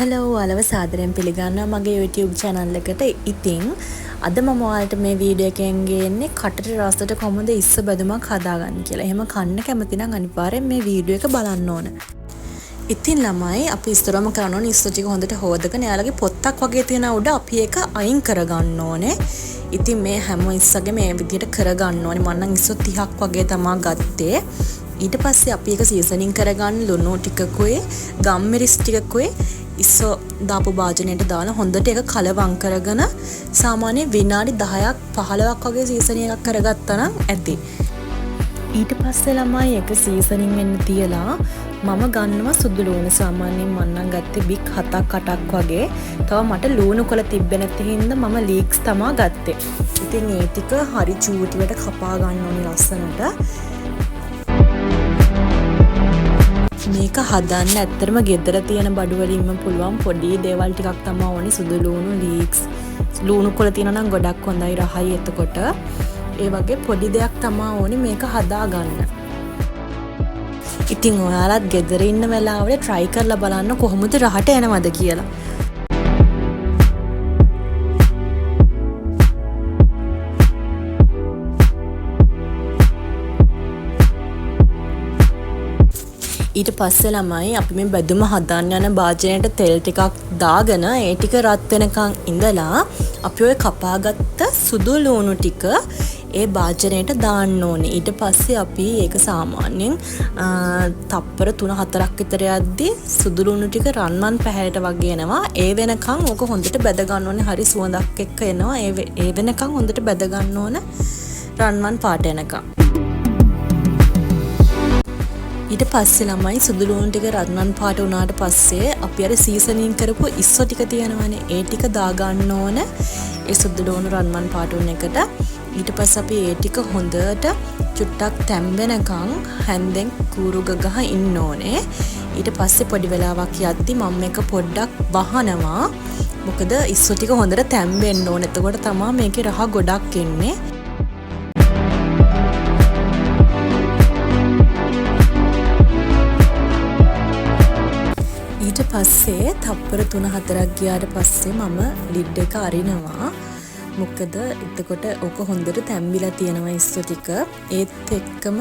Hello ඔයාලව සාදරයෙන් පිළිගන්නවා මගේ YouTube channel එකට. ඉතින් අද මම ඔයාලට මේ වීඩියෝ එකෙන් ගේන්නේ කටට රසට කොහොමද ඉස්ස බැදුමක් හදාගන්න කියලා. එහෙම කන්න කැමති නම් අනිවාර්යෙන් මේ වීඩියෝ එක බලන්න ඕන. ඉතින් ළමයි අපි ඉස්සරම කරන්න ඕනේ ඉස්ස ටික හොඳට හොදගෙන එයාලගේ පොත්තක් වගේ තියෙන උඩ අපි ඒක අයින් කරගන්න ඕනේ. ඉතින් මේ හැම ඉස්සගේ මේ විදිහට කරගන්න ඕනේ. මම නම් ඉස්ස 30ක් වගේ තමයි ගත්තේ. ඊට පස්සේ අපි ඒක සීසනින් කරගන්න ලුණු ටිකකුයි ගම්මිරිස් ටිකකුයි ඉස්සෝ දාපු භාජනයට දාලා හොඳට ඒක කලවම් කරගෙන සාමාන්‍ය විනාඩි 10ක් 15ක් වගේ සීසනින් එකක් කරගත්තා නම් ඇති. ඊට පස්සේ ළමයි ඒක සීසනින් වෙන්න තියලා මම ගන්නවා සුදු ලුණු. සාමාන්‍යයෙන් මම නම් ගත්තේ බික් 7ක් 8ක් වගේ. තව මට ලුණු කොළ තිබ්බේ නැති හින්දා මම ලීක්ස් තමයි ගත්තේ. ඉතින් ඒ ටික හරි චූටිවට කපා ගන්න ඕනේ ලස්සනට. මේක හදන්න ඇත්තටම ගෙදර තියෙන බඩු වලින්ම පුළුවන් පොඩි දේවල් ටිකක් තමයි ඕනේ. සුදු ලුණු, ලීක්ස්, ලුණු කොළ තියෙනවා නම් ගොඩක් හොඳයි රහයි. එතකොට ඒ වගේ පොඩි දෙයක් තමයි ඕනේ මේක හදාගන්න. ඉතින් ඔයාලත් ගෙදර ඉන්න වෙලාවට try කරලා බලන්න කොහොමද රහට එනවද කියලා. ඊට පස්සේ ළමයි අපි මේ බැදුම හදන්න යන භාජනයට තෙල් ටිකක් දාගෙන ඒ ටික රත් වෙනකන් ඉඳලා අපි ඔය කපාගත්ත සුදු ලුණු ටික ඒ භාජනයට දාන්න ඕනේ. ඊට පස්සේ අපි ඒක සාමාන්‍යයෙන් තප්පර 3-4ක් විතර යද්දී සුදු ලුණු ටික රන්වන් පැහැයට වගේ එනවා. ඒ වෙනකන් ඕක හොඳට බැද ගන්න ඕනේ. හරි සුවඳක් එක්ක එනවා. ඒ වෙනකන් හොඳට බැද ගන්න ඕනේ රන්වන් පාට එනකන්. ඊට පස්සේ ළමයි සුදු ලුණු ටික රත්නන් පාට වුණාට පස්සේ අපි අර සීසනින් කරපු ඉස්සෝ ටික තියෙනවනේ ඒ ටික දා ගන්න ඕන ඒ සුදු ලුණු රත්නන් පාට වුණ එකට. ඊට පස්සේ අපි ඒ ටික හොඳට චුට්ටක් තැම්බෙනකන් හැන්දෙන් කූරු ගහ ඉන්න ඕනේ. ඊට පස්සේ පොඩි වෙලාවක් යද්දි මම මේක පොඩ්ඩක් වහනවා. මොකද ඉස්සෝ ටික හොඳට තැම්බෙන්න ඕනේ. එතකොට තමයි මේකේ රහ ගොඩක් එන්නේ. ඊට පස්සේ තප්පර 3-4ක් ගියාට පස්සේ මම ලිඩ් එක අරිනවා. මොකද එතකොට ඕක හොඳට තැම්බිලා තියෙනවා ඉස්සෝ ටික. ඒත් එක්කම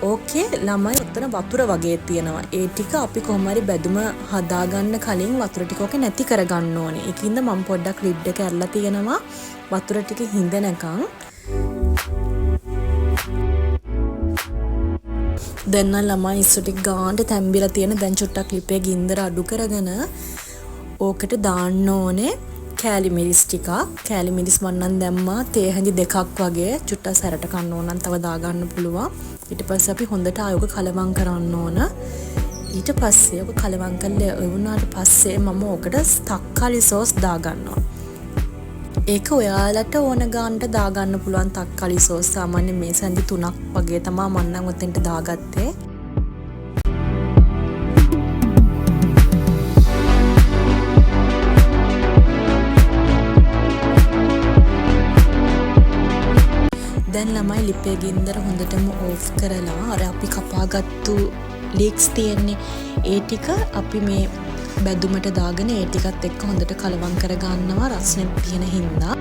ඕකේ ළමයි උතන වතුර වගේ තියෙනවා. ඒ ටික අපි කොහොම හරි බැදුම හදාගන්න කලින් වතුර ටික ඕකේ නැති කරගන්න ඕනේ. ඒකින්ද මම පොඩ්ඩක් ලිඩ් එක ඇරලා තියෙනවා වතුර ටික හිඳනකන්. දැන් නම් ළමයි ඉස්සෝ ටික ගානට තැම්බිලා තියෙන. දැන් චුට්ටක් ලිපේ ගින්දර අඩු කරගෙන ඕකට දාන්න ඕනේ කෑලි මිරිස් ටිකක්. කෑලි මිරිස් මම නම් දැම්මා තේ හැඳි 2ක් වගේ. චුට්ටක් සැරට කන්න ඕන නම් තව දාගන්න පුළුවන්. ඊට පස්සේ අපි හොඳට ආයෝක කලවම් කරන්න ඕන. ඊට පස්සේ ඔක කලවම් කරලා වුණාට පස්සේ මම ඕකට තක්කාලි සෝස් දාගන්නවා. ඒක ඔයාලට ඕන ගානට දාගන්න පුළුවන් තක්කාලි සෝස්. සාමාන්‍ය මේ සැන්දි 3ක් වගේ තමයි මම නම් ඔතෙන්ට දාගත්තේ. දැන් ළමයි ලිපේ ගින්දර හොඳටම ඕෆ් කරලා අර අපි කපාගත්තු ලීක්ස් තියෙන්නේ ඒ ටික අපි මේ බැදුමට දාගෙන ඒ ටිකත් එක්ක හොඳට කලවම් කරගන්නවා රස්නේ තියෙන හින්දා.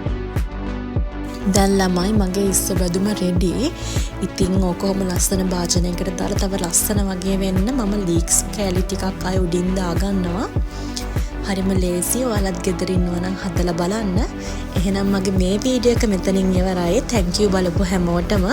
දැන් ළමයි මගේ ඉස්ස බැදුම රෙඩි. ඉතින් ඕකම ලස්සන භාජනයකට දාලා තව ලස්සන වගේ වෙන්න මම ලීක්ස් කෑලි ටිකක් ආය උඩින් දාගන්නවා. හරිම ලේසි. ඔයාලත් ගෙදර ඉන්නවා නම් හදලා බලන්න. එහෙනම් මගේ මේ වීඩියෝ එක මෙතනින් ඉවරයි. thank you බලපු හැමෝටම.